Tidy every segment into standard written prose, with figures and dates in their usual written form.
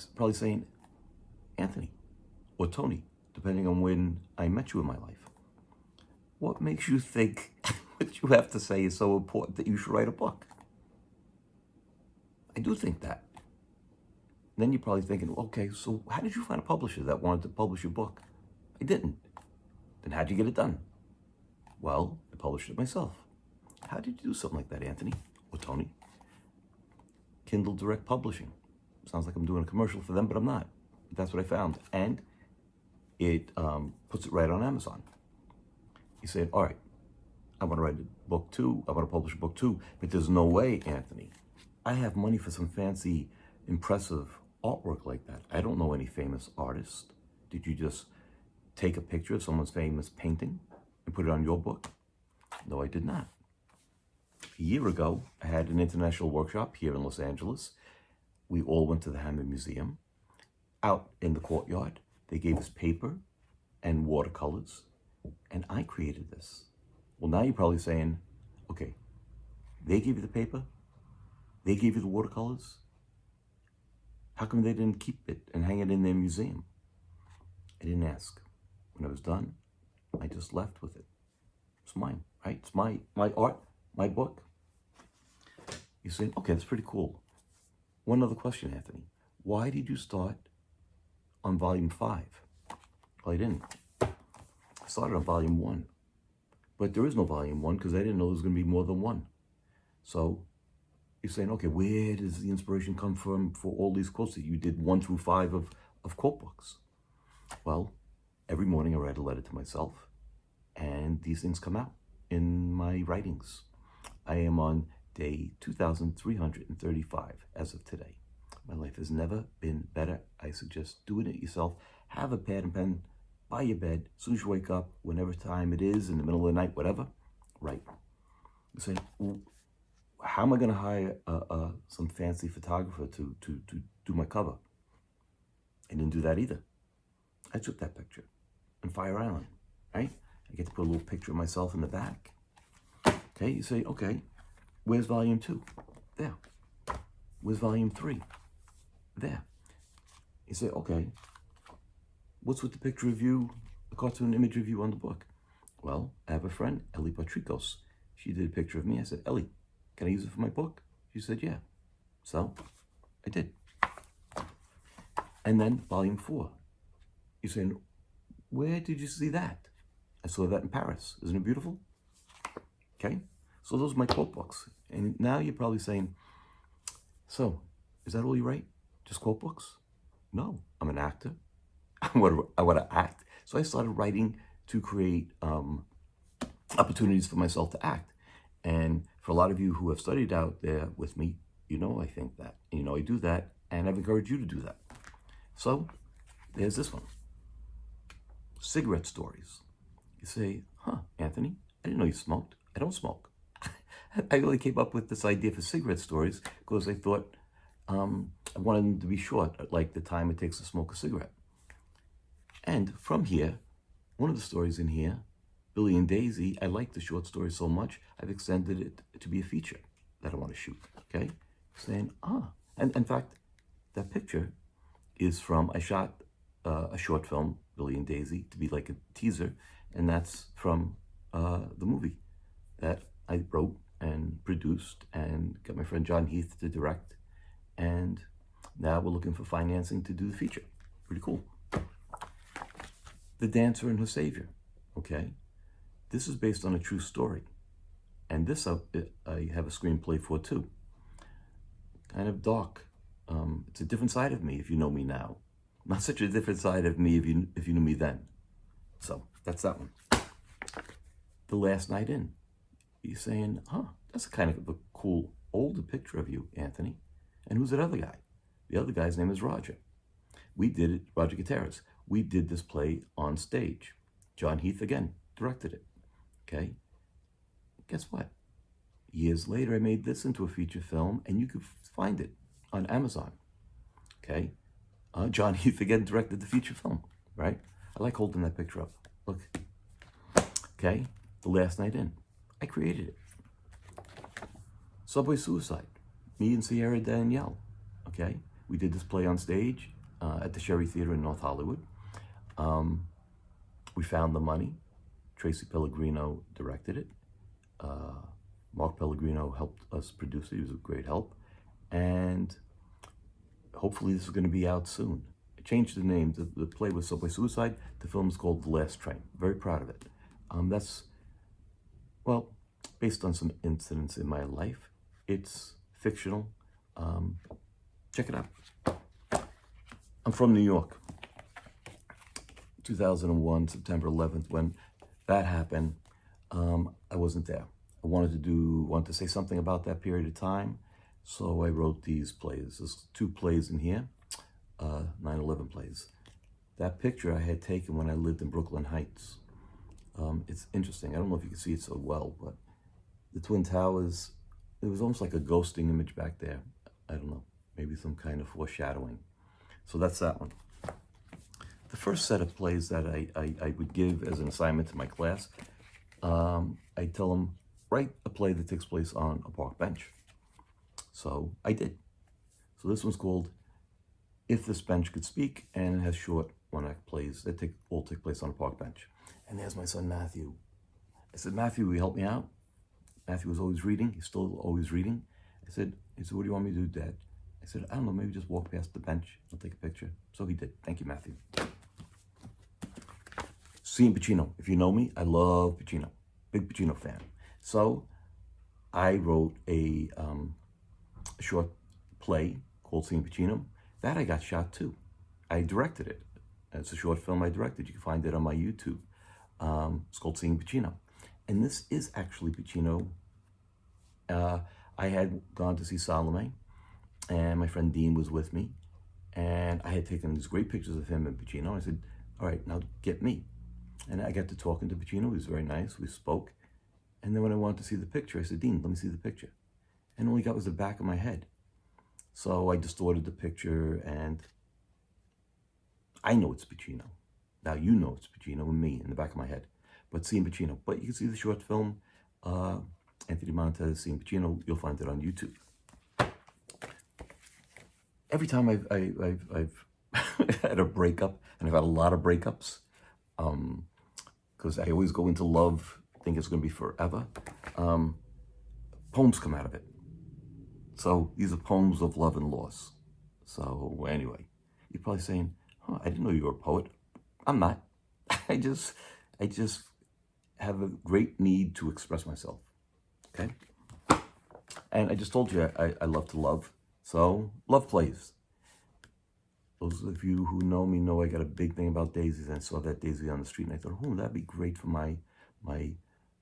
probably saying, Anthony, or Tony, depending on when I met you in my life. What makes you think what you have to say is so important that you should write a book? I do think that. Then you're probably thinking, okay, so how did you find a publisher that wanted to publish your book? I didn't. Then how'd you get it done? Well, I published it myself. How did you do something like that, Anthony or Tony? Kindle Direct Publishing. Sounds like I'm doing a commercial for them, but I'm not. But that's what I found. And it puts it right on Amazon. You say, all right, I want to write a book too. I want to publish a book too. But there's no way, Anthony. I have money for some fancy, impressive artwork like that. I don't know any famous artist. Did you just take a picture of someone's famous painting and put it on your book? No, I did not. A year ago, I had an international workshop here in Los Angeles. We all went to the Hammond Museum. Out in the courtyard, they gave us paper and watercolors, and I created this. Well, now you're probably saying, okay, they gave you the paper, they gave you the watercolors. How come they didn't keep it and hang it in their museum? I didn't ask. When I was done, I just left with it. It's mine, right? It's my art, my book. You say, okay, that's pretty cool. One other question, Anthony. Why did you start on volume 5? Well, I didn't. I started on volume 1. But there is no volume 1 because I didn't know there was going to be more than one. So you're saying, okay, where does the inspiration come from for all these quotes that you did 1 through 5 of quote books? Well, every morning I write a letter to myself, and these things come out in my writings. I am on day 2,335 as of today. My life has never been better. I suggest doing it yourself. Have a pad and pen by your bed. As soon as you wake up, whenever time it is, in the middle of the night, whatever, write. You say, well, how am I going to hire some fancy photographer to do my cover? I didn't do that either. I took that picture on Fire Island, right? I get to put a little picture of myself in the back. Okay, you say, okay, where's volume 2? There. Where's volume 3? There. You say, okay, what's with the picture of you, the cartoon image of you on the book? Well, I have a friend, Ellie Patricos. She did a picture of me. I said, Ellie, can I use it for my book? She said, yeah. So I did. And then volume 4. You're saying, where did you see that? I saw that in Paris. Isn't it beautiful? Okay. So those are my quote books. And now you're probably saying, so is that all you write? Just quote books? No, I'm an actor. I want to act. So I started writing to create opportunities for myself to act. And for a lot of you who have studied out there with me, you know I think that. You know I do that, and I've encouraged you to do that. So there's this one. Cigarette stories. You say, huh, Anthony, I didn't know you smoked. I don't smoke. I really came up with this idea for cigarette stories because I thought I wanted them to be short, like the time it takes to smoke a cigarette. And from here, one of the stories in here, Billy and Daisy, I like the short story so much, I've extended it to be a feature that I want to shoot, okay? Saying, and in fact, that picture is from, I shot a short film, Billy and Daisy, to be like a teaser, and that's from the movie that I wrote and produced and got my friend John Heath to direct, and now we're looking for financing to do the feature. Pretty cool. The Dancer and Her Savior, okay? This is based on a true story. And this I have a screenplay for too. Kind of dark. It's a different side of me if you know me now. Not such a different side of me if you knew me then. So that's that one. The Last Night In. You're saying, that's a kind of a cool older picture of you, Anthony. And who's that other guy? The other guy's name is Roger. We did it, Roger Gutierrez. We did this play on stage. John Heath, again, directed it. Okay? Guess what? Years later, I made this into a feature film, and you could find it on Amazon. Okay? John Heath, again, directed the feature film, right? I like holding that picture up. Look. Okay? The Last Night In. I created it. Subway Suicide. Me and Sierra Danielle. Okay? We did this play on stage at the Sherry Theater in North Hollywood. We found the money. Tracy Pellegrino directed it. Mark Pellegrino helped us produce it. He was a great help. And hopefully this is going to be out soon. I changed the name. The play was Subway Suicide. The film is called The Last Train. Very proud of it. That's, well, based on some incidents in my life. It's fictional. Check it out. I'm from New York. 2001, September 11th, when that happened, I wasn't there. I wanted to say something about that period of time, so I wrote these plays. There's 2 plays in here, 9/11 plays. That picture I had taken when I lived in Brooklyn Heights. It's interesting. I don't know if you can see it so well, but the Twin Towers, it was almost like a ghosting image back there. I don't know, maybe some kind of foreshadowing. So that's that one. The first set of plays that I would give as an assignment to my class, I tell them, write a play that takes place on a park bench. So I did. So this one's called If This Bench Could Speak, and it has short one-act plays that all take place on a park bench. And there's my son, Matthew. I said, Matthew, will you help me out? Matthew was always reading. He's still always reading. I said, what do you want me to do, Dad? I said, I don't know, maybe just walk past the bench. I'll take a picture. So he did. Thank you, Matthew. Seeing Pacino. If you know me, I love Pacino. Big Pacino fan. So I wrote a short play called Seeing Pacino. That I got shot too. I directed it. It's a short film I directed. You can find it on my YouTube. It's called Seeing Pacino. And this is actually Pacino. I had gone to see Salome, and my friend Dean was with me. And I had taken these great pictures of him and Pacino. I said, all right, now get me. And I got to talking to Pacino. He was very nice. We spoke. And then when I wanted to see the picture, I said, Dean, let me see the picture. And all he got was the back of my head. So I distorted the picture, and I know it's Pacino. Now you know it's Pacino and me in the back of my head. But Seeing Pacino. But you can see the short film, Anthony Montes, Seeing Pacino. You'll find it on YouTube. Every time I've had a breakup, and I've had a lot of breakups, because I always go into love, think it's going to be forever, poems come out of it. So these are poems of love and loss. So anyway, you're probably saying, I didn't know you were a poet. I'm not. I just have a great need to express myself. Okay? And I just told you I love to love. So love plays. Those of you who know me know I got a big thing about daisies, and I saw that daisy on the street, and I thought, that'd be great for my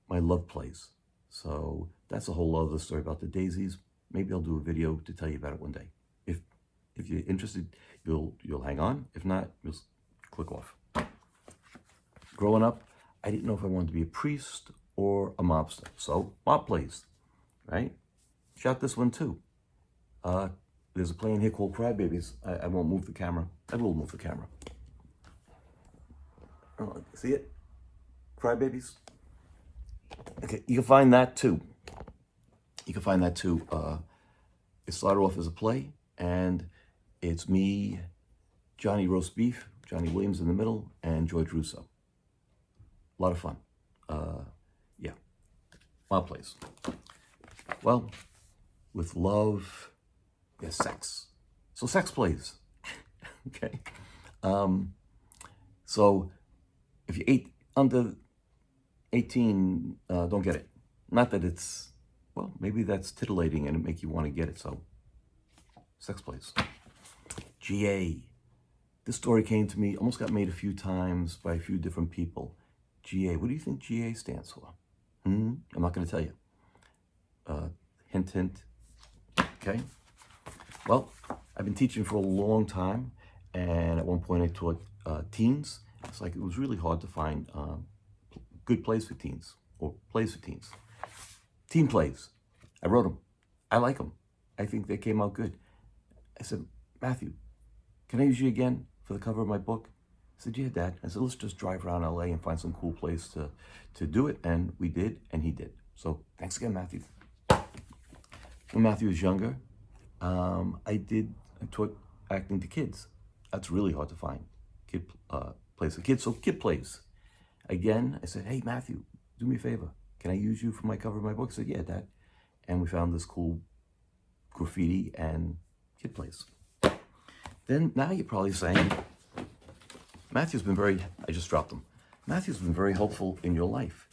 love plays. So that's a whole other story about the daisies. Maybe I'll do a video to tell you about it one day. If you're interested, you'll hang on. If not, you'll click off. Growing up, I didn't know if I wanted to be a priest or a mobster. So mob plays, right? Shot this one too. There's a play in here called Crybabies. I won't move the camera. I will move the camera. Oh, see it? Crybabies? Okay, you can find that too. It started off as a play, and it's me, Johnny Roast Beef, Johnny Williams in the middle, and George Russo. A lot of fun. Yeah. Mob plays. Well, with love, there's sex. So sex plays. Okay. So if you're under 18, don't get it. Not that it's, well, maybe that's titillating and it make you want to get it. So sex plays. GA. This story came to me, almost got made a few times by a few different people. GA. What do you think GA stands for? I'm not going to tell you. Hint, hint. Okay. Well, I've been teaching for a long time, and at one point I taught teens. It's like it was really hard to find good plays for teens, or plays for teens. Teen plays. I wrote them. I like them. I think they came out good. I said, Matthew, can I use you again for the cover of my book? I said, yeah, Dad. I said, let's just drive around LA and find some cool place to do it. And we did, and he did. So thanks again, Matthew. When Matthew was younger, I taught acting to kids. That's really hard to find. Kid plays a kid, so kid plays. Again, I said, hey, Matthew, do me a favor. Can I use you for my cover of my book? He said, yeah, Dad. And we found this cool graffiti and kid plays. Then now you're probably saying, Matthew's been I just dropped him. Matthew's been very helpful in your life.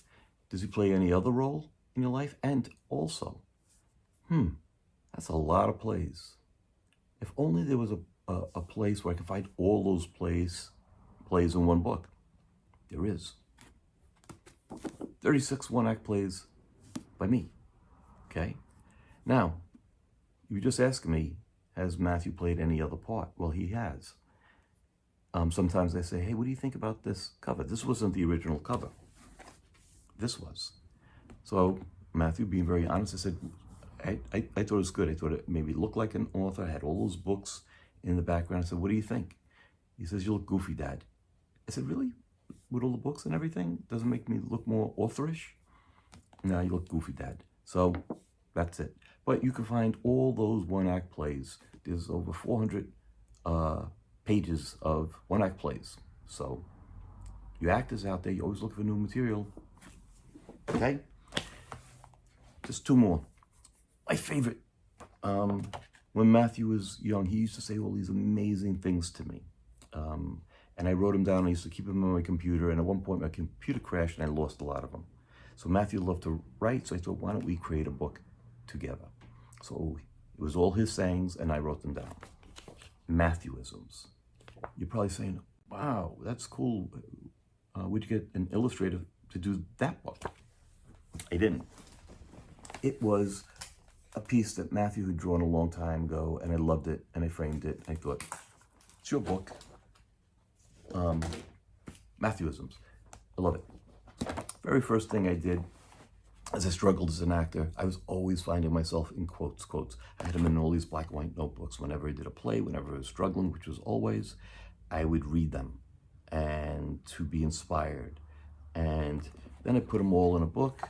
Does he play any other role in your life? And also, that's a lot of plays. If only there was a place where I could find all those plays in one book. There is. 36 one-act plays by me, okay? Now, you just asked me, has Matthew played any other part? Well, he has. Sometimes I say, hey, what do you think about this cover? This wasn't the original cover. This was. So Matthew, being very honest, I said, I thought it was good. I thought it maybe looked like an author. I had all those books in the background. I said, what do you think? He says, you look goofy, Dad. I said, really? With all the books and everything? Doesn't make me look more authorish? No, you look goofy, Dad. So that's it. But you can find all those one-act plays. There's over 400 pages of one-act plays. So you actors out there, you always look for new material. Okay? Just two more. My favorite. When Matthew was young, he used to say all these amazing things to me. And I wrote them down. I used to keep them on my computer. And at one point, my computer crashed and I lost a lot of them. So Matthew loved to write. So I thought, why don't we create a book together? So it was all his sayings and I wrote them down. Matthewisms. You're probably saying, wow, that's cool. Would you get an illustrator to do that book? I didn't. It was a piece that Matthew had drawn a long time ago, and I loved it, and I framed it. I thought, it's your book. Matthewisms. I love it. Very first thing I did, as I struggled as an actor, I was always finding myself in quotes. I had them in all these black and white notebooks. Whenever I did a play, whenever I was struggling, which was always, I would read them and to be inspired. And then I put them all in a book.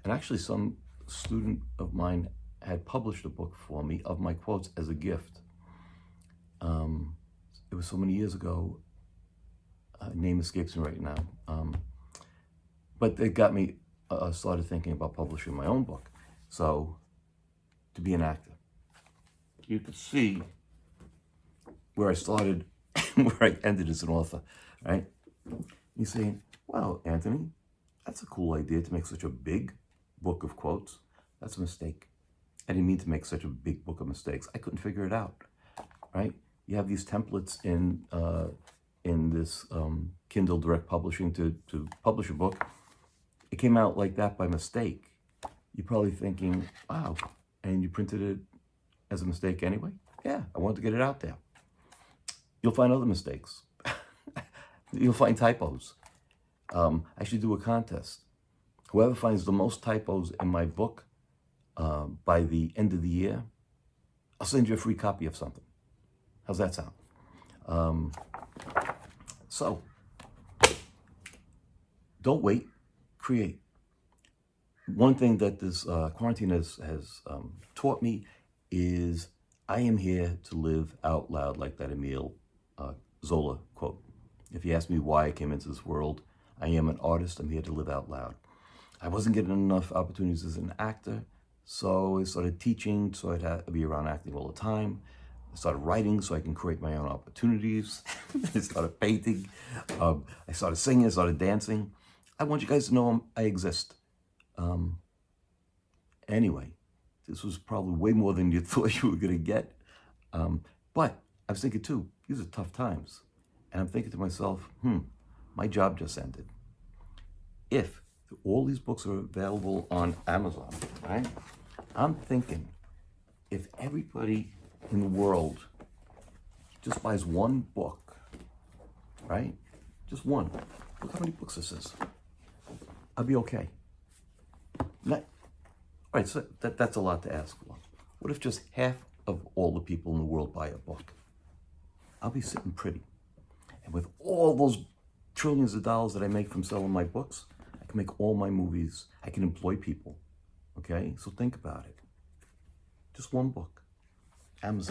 And actually, some student of mine had published a book for me of my quotes as a gift. It was so many years ago. Name escapes me right now. But it got me started thinking about publishing my own book. So, to be an actor. You could see where I started and where I ended as an author, right? You're saying, wow, Anthony, that's a cool idea to make such a big book of quotes. That's a mistake. I didn't mean to make such a big book of mistakes. I couldn't figure it out, right? You have these templates in this Kindle Direct Publishing to publish a book. It came out like that by mistake. You're probably thinking, wow, and you printed it as a mistake anyway? Yeah, I wanted to get it out there. You'll find other mistakes. You'll find typos. I should do a contest. Whoever finds the most typos in my book by the end of the year, I'll send you a free copy of something. How's that sound? So, don't wait, create. One thing that this quarantine has taught me is I am here to live out loud, like that Emile Zola quote. If you ask me why I came into this world, I am an artist. I'm here to live out loud. I wasn't getting enough opportunities as an actor, so I started teaching, so I'd have to be around acting all the time. I started writing so I can create my own opportunities. I started painting. I started singing. I started dancing. I want you guys to know I exist. Anyway, this was probably way more than you thought you were going to get. But I was thinking, too, these are tough times. And I'm thinking to myself, my job just ended. If all these books are available on Amazon, right? I'm thinking if everybody in the world just buys one book, right? Just one. Look how many books this is. I'll be okay. All right, so that's a lot to ask for. What if just half of all the people in the world buy a book? I'll be sitting pretty. And with all those trillions of dollars that I make from selling my books, I can make all my movies. I can employ people. Okay? So think about it. Just one book. Amazon.